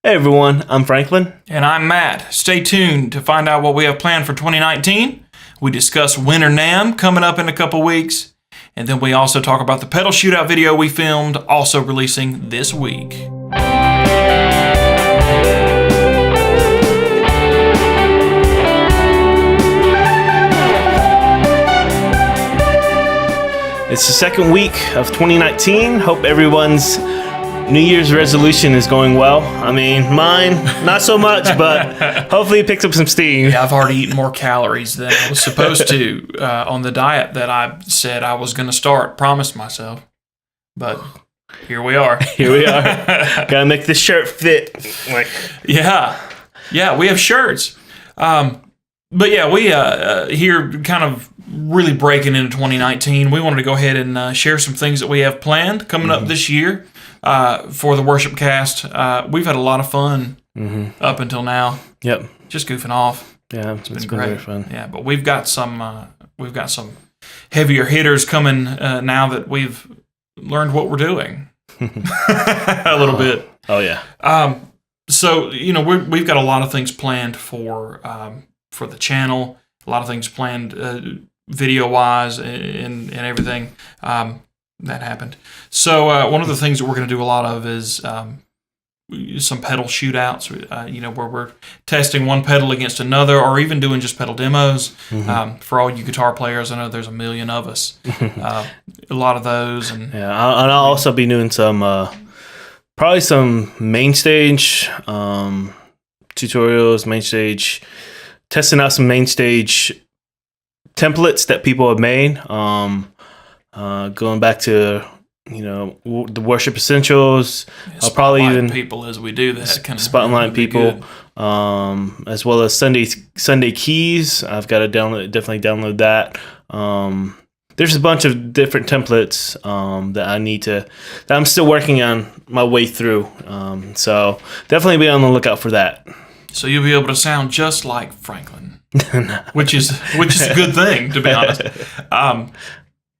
Hey everyone, I'm Franklin. And I'm Matt. Stay tuned to find out what we have planned for 2019. We discuss Winter NAMM coming up in a couple weeks. And then we also talk about the pedal shootout video we filmed, also releasing this week. It's the second week of 2019. Hope everyone's New Year's resolution is going well. I mean, mine, not so much, but hopefully it picks up some steam. Yeah, I've already eaten more calories than I was supposed to on the diet that I said I was going to start, promised myself. But here we are. Here we are. Gotta make this shirt fit. Yeah, we have shirts. But yeah, we here kind of really breaking into 2019. We wanted to go ahead and share some things that we have planned coming up this year for the WorshipCast. We've had a lot of fun up until now. Yep. Just goofing off. Yeah, it's been great. Very fun. Yeah, but we've got some heavier hitters coming now that we've learned what we're doing a little bit. Oh yeah. So we've got a lot of things planned for the channel. A lot of things planned video-wise and everything that happened. So one of the things that we're going to do a lot of is some pedal shootouts, where we're testing one pedal against another or even doing just pedal demos. For all you guitar players, I know there's a million of us. A lot of those. And I'll also be doing some, probably some main stage tutorials, main stage, testing out some main stage templates that people have made, going back to the Worship Essentials. I'll probably even people as we do that kind of spotlight people, as well as Sunday Keys. I've got to definitely download that. There's a bunch of different templates that I'm still working on my way through. So definitely be on the lookout for that. So you'll be able to sound just like Franklin, which is a good thing, to be honest.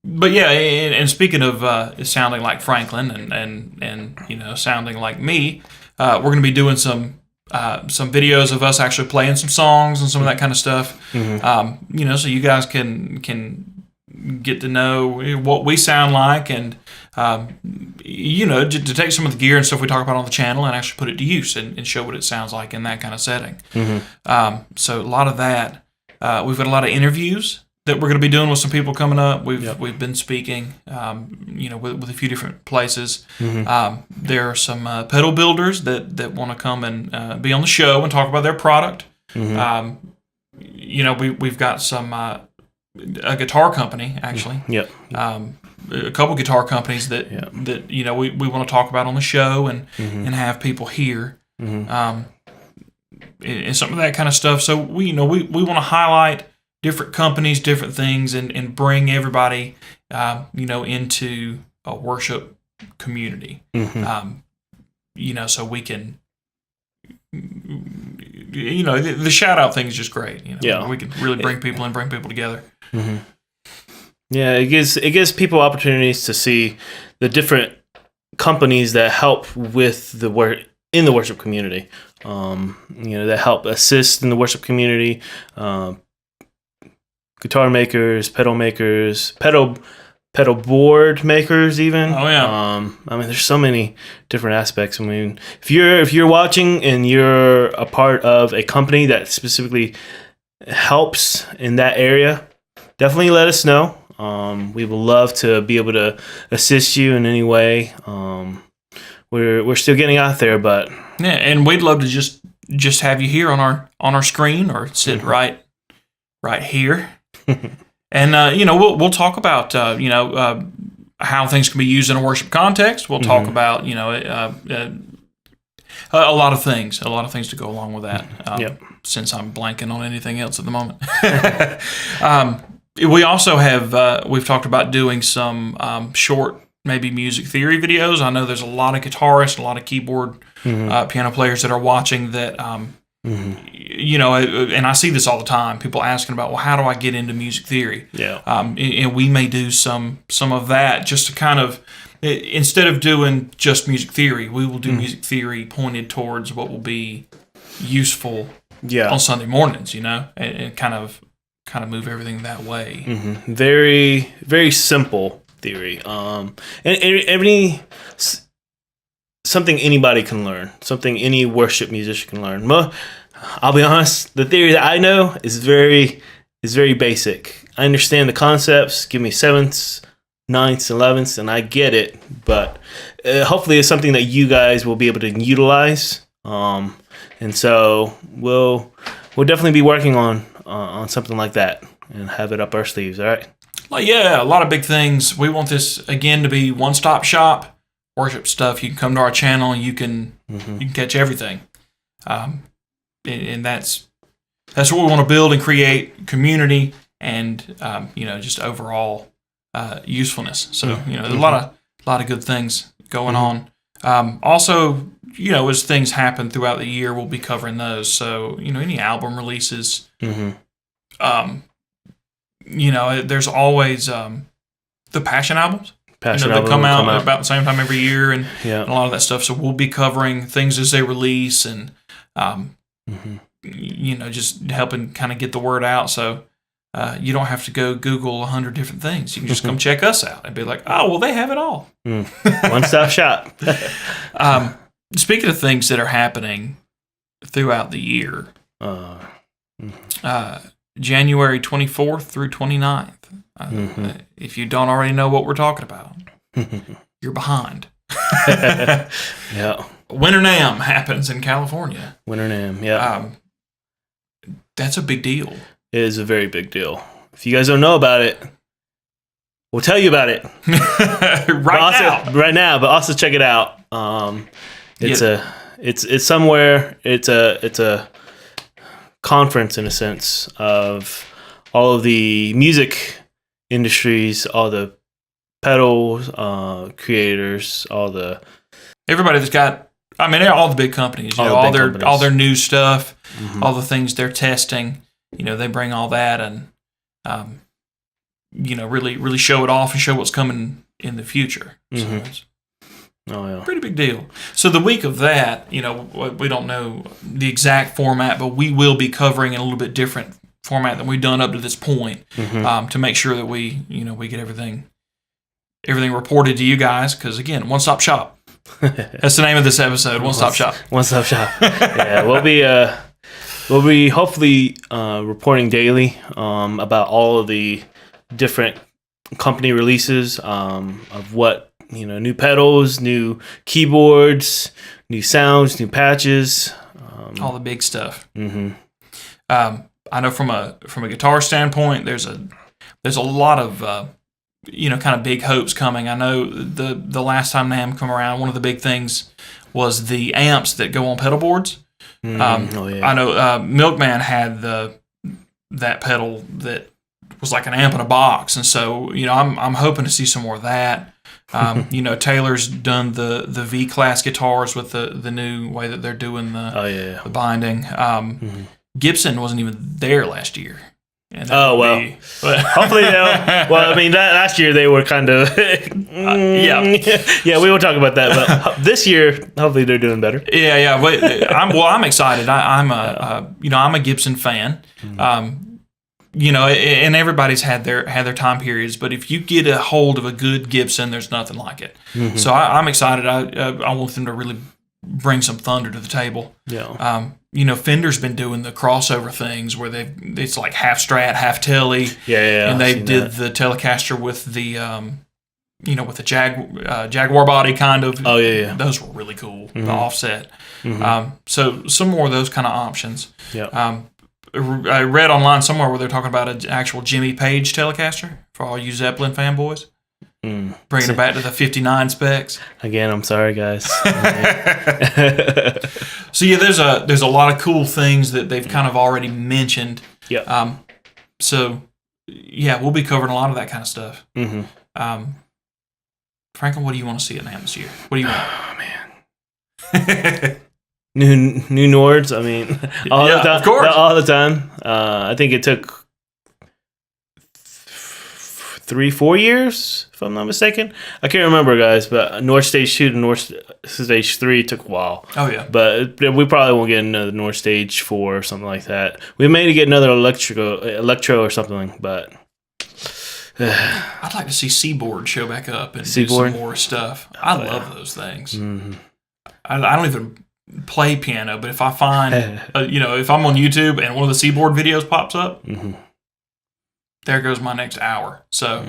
But yeah, and speaking of sounding like Franklin and sounding like me, we're going to be doing some videos of us actually playing some songs and some of that kind of stuff. So you guys can get to know what we sound like and to take some of the gear and stuff we talk about on the channel and actually put it to use and show what it sounds like in that kind of setting. So a lot of that. We've got a lot of interviews that we're going to be doing with some people coming up. We've been speaking, with a few different places. There are some pedal builders that want to come and be on the show and talk about their product. We've got some a guitar company actually. A couple guitar companies that we want to talk about on the show and have people here. And some of that kind of stuff. So we want to highlight different companies, different things, and bring everybody, into a worship community. So we can, the shout out thing is just great. We can really bring people together. Yeah, it gives people opportunities to see the different companies that help with the work in the worship community. That help assist in the worship community. Guitar makers, pedal board makers, even. Oh yeah. There's so many different aspects. If you're watching and you're a part of a company that specifically helps in that area, definitely let us know. We would love to be able to assist you in any way. We're still getting out there, but yeah, and we'd love to just have you here on our screen or sit right here. And we'll talk about how things can be used in a worship context. We'll talk about a lot of things to go along with that. Since I'm blanking on anything else at the moment. We also have we've talked about doing some short maybe music theory videos. I know there's a lot of guitarists, a lot of keyboard piano players that are watching that. And I see this all the time. People asking about, well, how do I get into music theory? Yeah. And we may do some of that just to kind of instead of doing just music theory, we will do music theory pointed towards what will be useful on Sunday mornings, and kind of move everything that way. Very, very simple theory. And something anybody can learn, something any worship musician can learn. I'll be honest, the theory that I know is very basic. I understand the concepts. Give me sevenths, ninths, 11ths, and I get it. But hopefully, it's something that you guys will be able to utilize. And so we'll definitely be working on something like that and have it up our sleeves. All right. Well, yeah, a lot of big things. We want this again to be one-stop shop worship stuff. You can come to our channel and you can catch everything. And that's what we want to build and create community and just overall usefulness. So there's a lot of good things going on. Also, as things happen throughout the year, we'll be covering those. So any album releases. There's always the Passion albums. They come out about the same time every year, and a lot of that stuff. So we'll be covering things as they release, and just helping kind of get the word out. So you don't have to go Google 100 different things. You can just come check us out and be like, oh, well, they have it all. One-stop shop. Speaking of things that are happening throughout the year, January 24th through 29th. If you don't already know what we're talking about, you're behind. Winter NAMM happens in California. Winter NAMM, that's a big deal. It is a very big deal. If you guys don't know about it, we'll tell you about it right now. But also check it out. It's somewhere. It's a conference in a sense of all of the music industries, all the pedal creators, everybody that's got. I mean, all the big companies. All their new stuff, all the things they're testing. They bring all that and really show it off and show what's coming in the future. So it's pretty big deal. So the week of that, we don't know the exact format, but we will be covering in a little bit different format than we've done up to this point to make sure that we get everything reported to you guys. Because again, one-stop shop. That's the name of this episode. One-stop shop. One-stop shop. Yeah, we'll be hopefully reporting daily about all of the different company releases of what new pedals, new keyboards, new sounds, new patches, all the big stuff. I know from a guitar standpoint, there's a lot of kind of big hopes coming. I know the last time NAMM come around, one of the big things was the amps that go on pedal boards. I know Milkman had that pedal that was like an amp in a box, and so I'm hoping to see some more of that. Taylor's done the V class guitars with the new way that they're doing the binding. Gibson wasn't even there last year. Hopefully they'll. Well, I mean, last year they were kind of. We won't talk about that. But this year, hopefully they're doing better. Yeah. But I'm excited. I'm a Gibson fan. And everybody's had their time periods. But if you get a hold of a good Gibson, there's nothing like it. So I'm excited. I want them to really bring some thunder to the table. Fender's been doing the crossover things where it's like half Strat, half Tele. And they did the Telecaster with the with the Jaguar body kind of. Those were really cool. The offset. So some more of those kind of options. I read online somewhere where they're talking about an actual Jimmy Page Telecaster for all you Zeppelin fanboys. Bringing it back to the 59 specs. Again, I'm sorry, guys. So there's a lot of cool things that they've kind of already mentioned. So we'll be covering a lot of that kind of stuff. Franklin, what do you want to see in NAMM this year? What do you want? Oh man, new Nords. I mean, all the time. All the time. I think it took 3-4 years, if I'm not mistaken. I can't remember, guys, but North Stage 2 to North Stage 3 took a while. Oh, yeah. But we probably won't get another North Stage 4 or something like that. We may get another Electro or something, but... I'd like to see Seaboard show back up and Seaboard? do some more stuff. I love those things. Mm-hmm. I don't even play piano, but if I find, if I'm on YouTube and one of the Seaboard videos pops up, there goes my next hour. So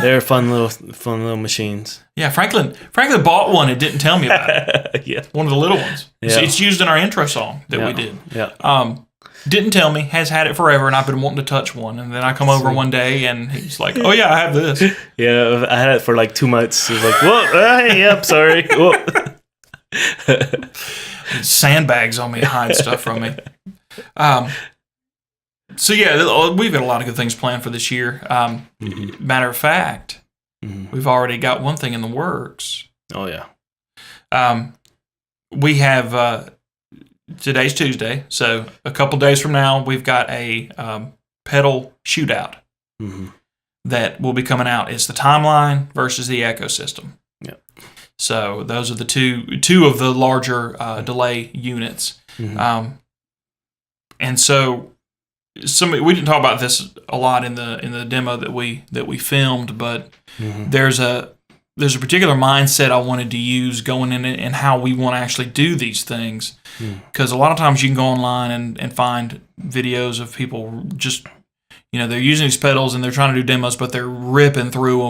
they're fun little machines. Yeah, Franklin bought one and didn't tell me about it. Yeah, one of the little ones. Yeah. It's used in our intro song that we did. Yeah. Didn't tell me, has had it forever, and I've been wanting to touch one. And then I come over one day, and he's like, "Oh yeah, I have this." Yeah, I had it for like 2 months. It was like, "Whoa, hey, yep, sorry." Whoa. Sandbags on me, hide stuff from me. So yeah, we've got a lot of good things planned for this year. Matter of fact, we've already got one thing in the works. Oh yeah. We have today's Tuesday, so a couple days from now, we've got a pedal shootout that will be coming out. It's the Timeline versus the Ecosystem. Yep. So those are the two of the larger delay units. And so we didn't talk about this a lot in the demo that we filmed, but there's a particular mindset I wanted to use going in it and how we want to actually do these things. Because a lot of times you can go online and find videos of people just, they're using these pedals and they're trying to do demos, but they're ripping through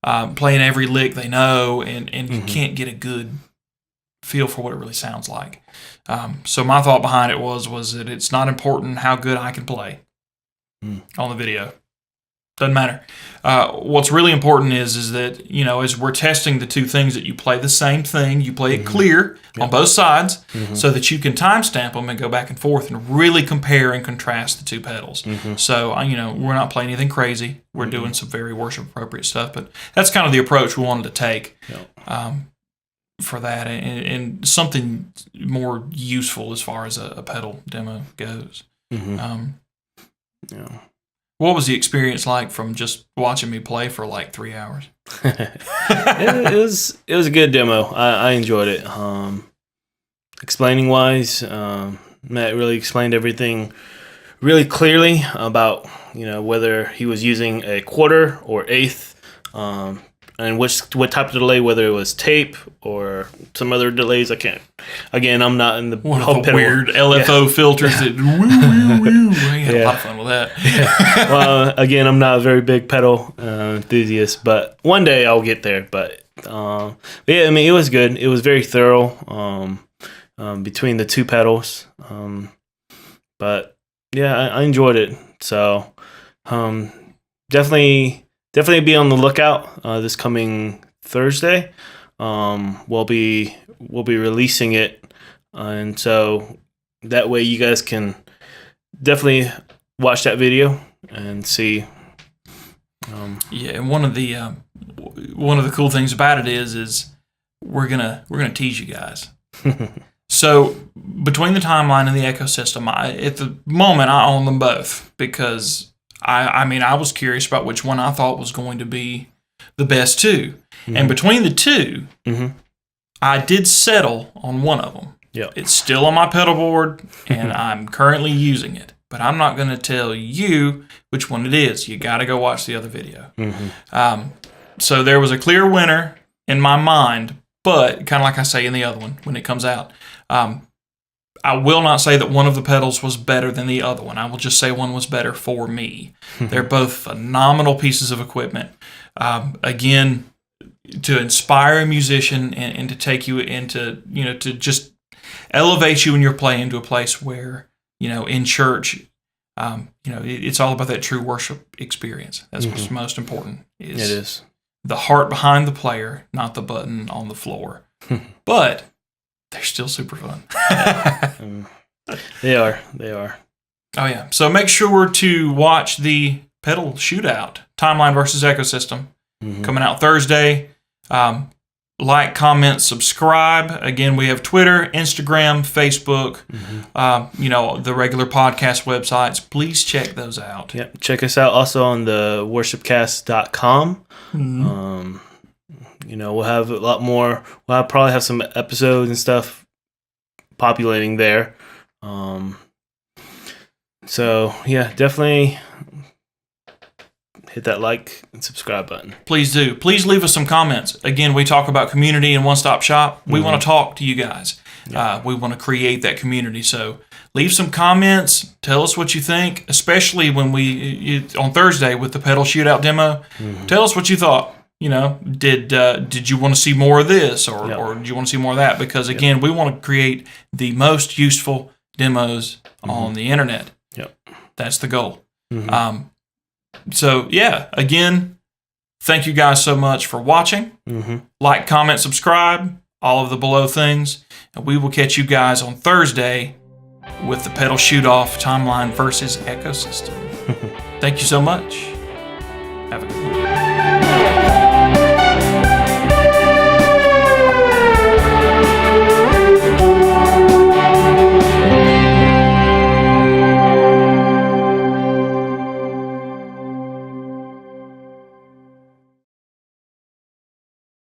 them, playing every lick they know, and you can't get a good feel for what it really sounds like. So my thought behind it was that it's not important how good I can play on the video. Doesn't matter. What's really important is that, as we're testing the two things, that you play the same thing, you play it clear on both sides so that you can timestamp them and go back and forth and really compare and contrast the two pedals. So, we're not playing anything crazy. We're doing some very worship-appropriate stuff, but that's kind of the approach we wanted to take for that, and something more useful as far as a pedal demo goes. What was the experience like from just watching me play for like 3 hours? it was a good demo. I enjoyed it. Explaining wise, Matt really explained everything really clearly about whether he was using a quarter or eighth, and what type of delay, whether it was tape or some other delays. I can't. Again, I'm not in the one of the weird LFO filters that woo. I had a lot of fun with that. Well, again, I'm not a very big pedal enthusiast, but one day I'll get there. But it was good. It was very thorough between the two pedals. But yeah, I enjoyed it. So definitely be on the lookout this coming Thursday. We'll be releasing it, and so that way you guys can definitely watch that video and see. And one of the cool things about it is we're gonna tease you guys. So between the Timeline and the Ecosystem, at the moment I own them both because I was curious about which one I thought was going to be the best two. And between the two, I did settle on one of them. Yep. It's still on my pedal board, and I'm currently using it. But I'm not going to tell you which one it is. You got to go watch the other video. So there was a clear winner in my mind, but kind of like I say in the other one when it comes out, I will not say that one of the pedals was better than the other one. I will just say one was better for me. They're both phenomenal pieces of equipment. Again, to inspire a musician and to take you into, to just elevate you in your playing to a place where, in church, it's all about that true worship experience. That's what's most important. It is. The heart behind the player, not the button on the floor. But they're still super fun. They are. Oh, yeah. So make sure to watch the pedal shootout, Timeline versus Ecosystem, coming out Thursday. like, comment, subscribe. Again, we have Twitter, Instagram, Facebook, the regular podcast websites. Please check those out. Yep. Check us out also on the WorshipCast.com. We'll have a lot more. We'll probably have some episodes and stuff populating there. So, yeah, definitely hit that like and subscribe button. Please do. Please leave us some comments. Again, we talk about community and one-stop shop. We want to talk to you guys. Yeah. We want to create that community. So leave some comments. Tell us what you think, especially when on Thursday with the pedal shootout demo. Tell us what you thought. Did you want to see more of this or did you want to see more of that? Because, again, we want to create the most useful demos on the internet. Yep. That's the goal. So, yeah, again, thank you guys so much for watching. Like, comment, subscribe, all of the below things. And we will catch you guys on Thursday with the pedal shoot-off timeline versus ecosystem. Thank you so much. Have a good one.